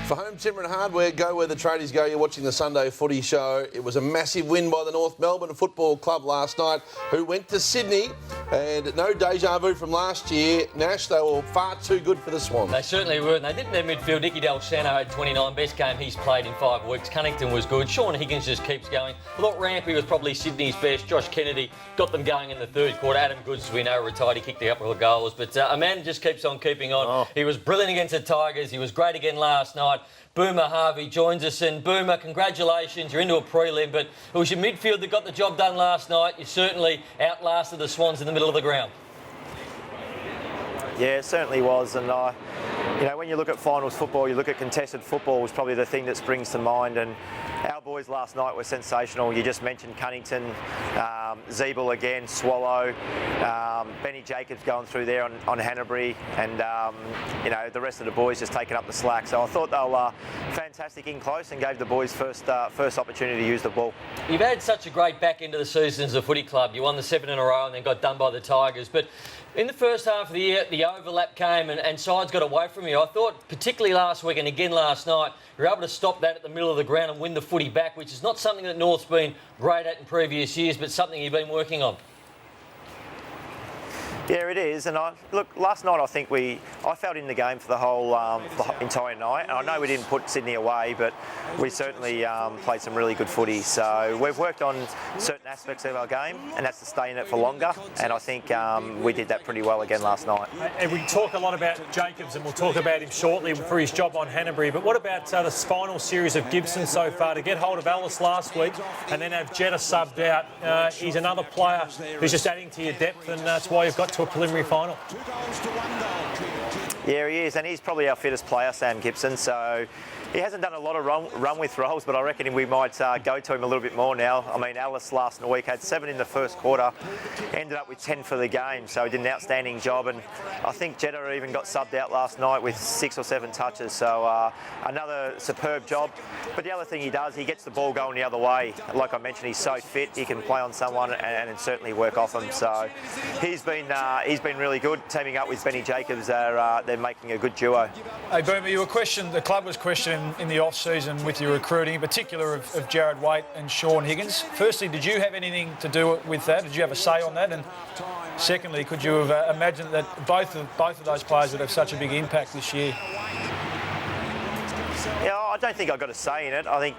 For home timber and hardware, go where the tradies go. You're watching the Sunday Footy Show. It was a massive win by the North Melbourne Football Club last night, who went to Sydney, and no deja vu from last year. Nash, they were far too good for the Swans. They certainly were, and they didn't in their midfield. Nicky Del Sano had 29, best game he's played in 5 weeks. Cunnington was good. Sean Higgins just keeps going. I thought Rampy was probably Sydney's best. Josh Kennedy got them going in the third quarter. Adam Goods, we know, retired. He kicked a couple of goals, but a man just keeps on keeping on. Oh. He was brilliant against the Tigers. He was great again last night. Brent Harvey joins us, and Boomer, congratulations, you're into a prelim, but it was your midfield that got the job done last night. You certainly outlasted the Swans in the middle of the ground. Yeah, it certainly was, and when you look at finals football, you look at contested football is probably the thing that springs to mind, and our boys last night were sensational. You just mentioned Cunnington, Zeeble again, Swallow, Benny Jacobs going through there on Hanbury, and the rest of the boys just taking up the slack. So I thought they were fantastic in close and gave the boys first opportunity to use the ball. You've had such a great back end of the season as a footy club. You won the 7 in a row and then got done by the Tigers, but in the first half of the year, the overlap came and sides got away from you. I thought, particularly last week and again last night, you were able to stop that at the middle of the ground and win the footy back, which is not something that North's been great at in previous years, but something you've been working on. Yeah, it is. And last night I think I felt in the game for the whole entire night. And I know we didn't put Sydney away, but we certainly played some really good footy. So we've worked on certain aspects of our game, and that's to stay in it for longer. And I think we did that pretty well again last night. And we talk a lot about Jacobs, and we'll talk about him shortly for his job on Hanbury. But what about the final series of Gibson so far? To get hold of Ellis last week and then have Jetta subbed out, he's another player who's just adding to your depth, and that's why you've got to a preliminary final. Yeah, he is, and he's probably our fittest player, Sam Gibson, so he hasn't done a lot of run with roles, but I reckon we might go to him a little bit more now. I mean, Alice last week had 7 in the first quarter, ended up with 10 for the game, so he did an outstanding job, and I think Jetta even got subbed out last night with 6 or 7 touches, so another superb job. But the other thing he does, he gets the ball going the other way. Like I mentioned, he's so fit, he can play on someone and certainly work off him, so he's been really good. Teaming up with Benny Jacobs, they're making a good duo. Hey, Boomer, the club was questioned in the off-season with your recruiting, in particular of Jared Waite and Sean Higgins. Firstly, did you have anything to do with that? Did you have a say on that? And secondly, could you have imagined that both of those players would have such a big impact this year? Yeah, I don't think I got a say in it. I think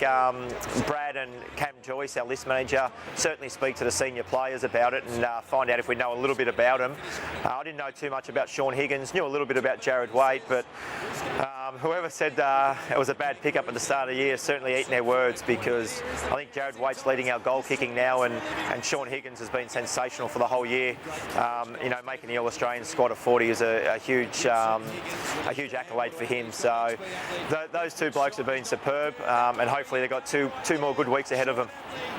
Brad and Cam Joyce, our list manager, certainly speak to the senior players about it and find out if we know a little bit about them. I didn't know too much about Sean Higgins, knew a little bit about Jared Waite, but whoever said it was a bad pickup at the start of the year certainly eating their words, because I think Jared Waite's leading our goal kicking now, and Sean Higgins has been sensational for the whole year. Making the All-Australian squad of 40 is a huge accolade for him. So those two blokes have been superb, and hopefully they've got two more good weeks ahead of them.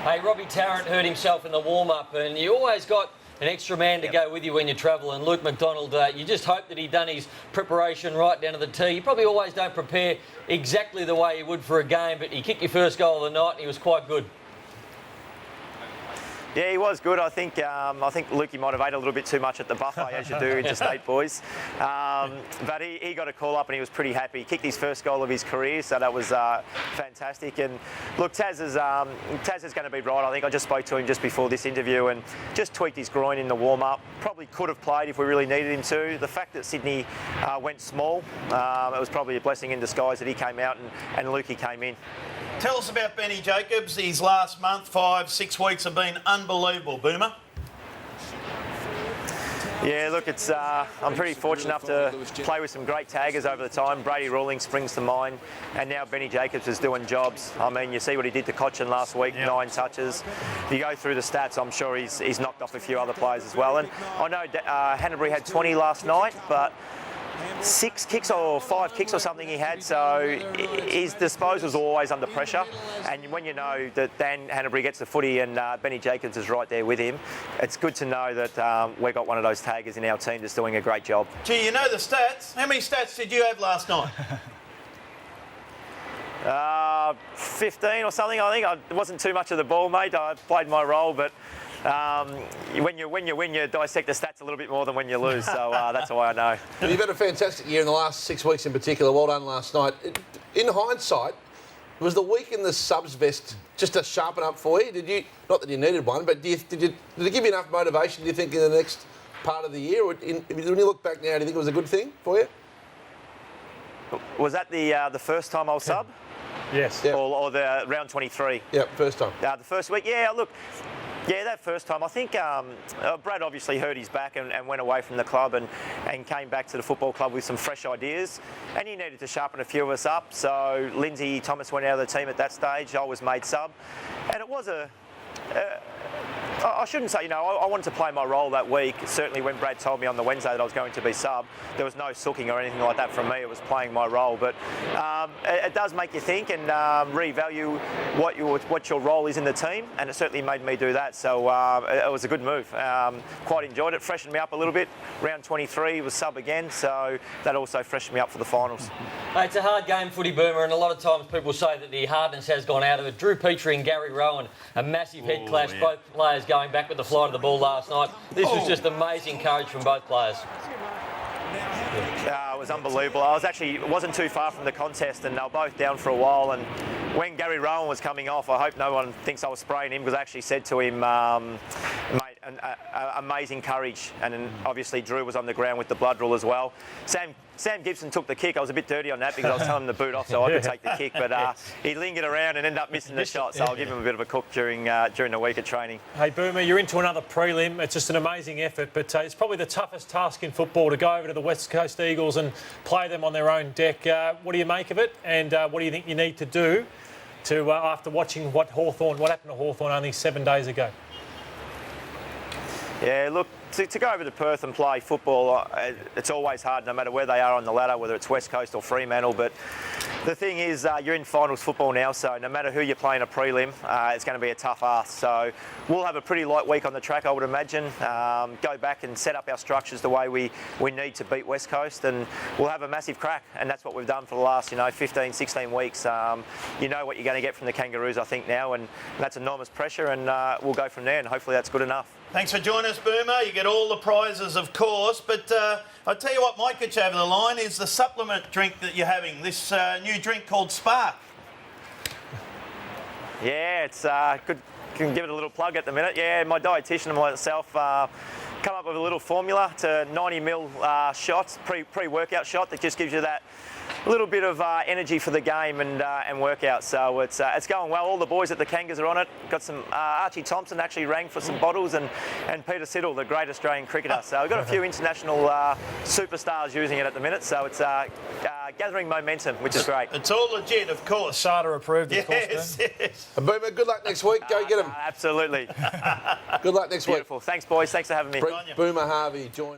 Hey, Robbie Tarrant hurt himself in the warm-up, and you always got an extra man to go with you when you travel, and Luke McDonald, you just hope that he'd done his preparation right down to the tee. You probably always don't prepare exactly the way you would for a game, but he kicked your first goal of the night and he was quite good. Yeah, he was good. I think Lukey might have ate a little bit too much at the buffet, as you do interstate boys. But he got a call up and he was pretty happy. He kicked his first goal of his career, so that was fantastic. And look, Taz is going to be right. I think I just spoke to him just before this interview and just tweaked his groin in the warm-up. Probably could have played if we really needed him to. The fact that Sydney went small, it was probably a blessing in disguise that he came out and Lukey came in. Tell us about Benny Jacobs. His last month, 5-6 weeks have been unbelievable, Boomer. Yeah, look, I'm pretty fortunate enough to play with some great taggers over the time. Brady Rawlings springs to mind, and now Benny Jacobs is doing jobs. I mean, you see what he did to Cochin last week, 9 touches. If you go through the stats, I'm sure he's knocked off a few other players as well. And I know Hanbury had 20 last night, but 6 kicks or 5 kicks or something he had, so his disposals are always under pressure, and when you know that Dan Hanbury gets the footy and Benny Jacobs is right there with him, it's good to know that we've got one of those taggers in our team that's doing a great job. Gee, you know the stats. How many stats did you have last night? 15 or something, I think. It wasn't too much of the ball, mate. I played my role, but when you win, you dissect the stats a little bit more than when you lose, so that's why I know. You've had a fantastic year in the last 6 weeks in particular. Well done last night. In hindsight, was the week in the subs vest just to sharpen up for you? Did you, not that you needed one, but did it give you enough motivation, do you think, in the next part of the year? Or when you look back now, do you think it was a good thing for you? Was that the first time I was sub? Yes. Yeah. Or the round 23? Yeah, first time. The first week, yeah, look, yeah, that first time, I think Brad obviously hurt his back and went away from the club and came back to the football club with some fresh ideas, and he needed to sharpen a few of us up. So Lindsay Thomas went out of the team at that stage. I was made sub, and it was I shouldn't say, I wanted to play my role that week. Certainly when Brad told me on the Wednesday that I was going to be sub, there was no sooking or anything like that from me. It was playing my role. But it does make you think and revalue what your role is in the team, and it certainly made me do that. So it was a good move. Quite enjoyed it. Freshened me up a little bit. Round 23 was sub again, so that also freshened me up for the finals. Hey, it's a hard game, footy, Boomer, and a lot of times people say that the hardness has gone out of it. Drew Petrie and Gary Rowan, a massive head clash, both players going back with the flight of the ball last night. This was just amazing courage from both players. It was unbelievable. Wasn't too far from the contest, and they were both down for a while. And when Gary Rowan was coming off, I hope no one thinks I was spraying him, because I actually said to him, mate, amazing courage. And then obviously Drew was on the ground with the blood rule as well. Sam Gibson took the kick. I was a bit dirty on that because I was telling him to boot off so I could take the kick, but he lingered around and ended up missing the shot, so I'll give him a bit of a cook during the week of training. Hey, Boomer, you're into another prelim. It's just an amazing effort, but it's probably the toughest task in football to go over to the West Coast Eagles and play them on their own deck. What do you make of it, and what do you think you need to do to after watching what happened to Hawthorn only 7 days ago? Yeah, look, to go over to Perth and play football, it's always hard, no matter where they are on the ladder, whether it's West Coast or Fremantle. But the thing is, you're in finals football now, so no matter who you're playing a prelim, it's going to be a tough ask. So we'll have a pretty light week on the track, I would imagine. Go back and set up our structures the way we need to beat West Coast, and we'll have a massive crack. And that's what we've done for the last 15, 16 weeks. You know what you're going to get from the Kangaroos, I think, now, and that's enormous pressure, and we'll go from there, and hopefully that's good enough. Thanks for joining us, Boomer. You get all the prizes, of course, but I'll tell you what might get you over the line is the supplement drink that you're having, this new drink called Spark. Yeah, it's good. Can give it a little plug at the minute. Yeah, my dietitian and myself come up with a little formula to 90ml shots, pre-workout shot that just gives you that little bit of energy for the game and workout. So it's going well. All the boys at the Kangas are on it. Got some Archie Thompson actually rang for some bottles, and Peter Siddle, the great Australian cricketer. So we've got a few international superstars using it at the minute. So it's gathering momentum, which is great. It's all legit, of course. SADA approved, of course. Yes. Boomer, good luck next week. Go get them. Absolutely. Good luck next week. Beautiful. Thanks, boys. Thanks for having me. Brent Boomer Harvey joined.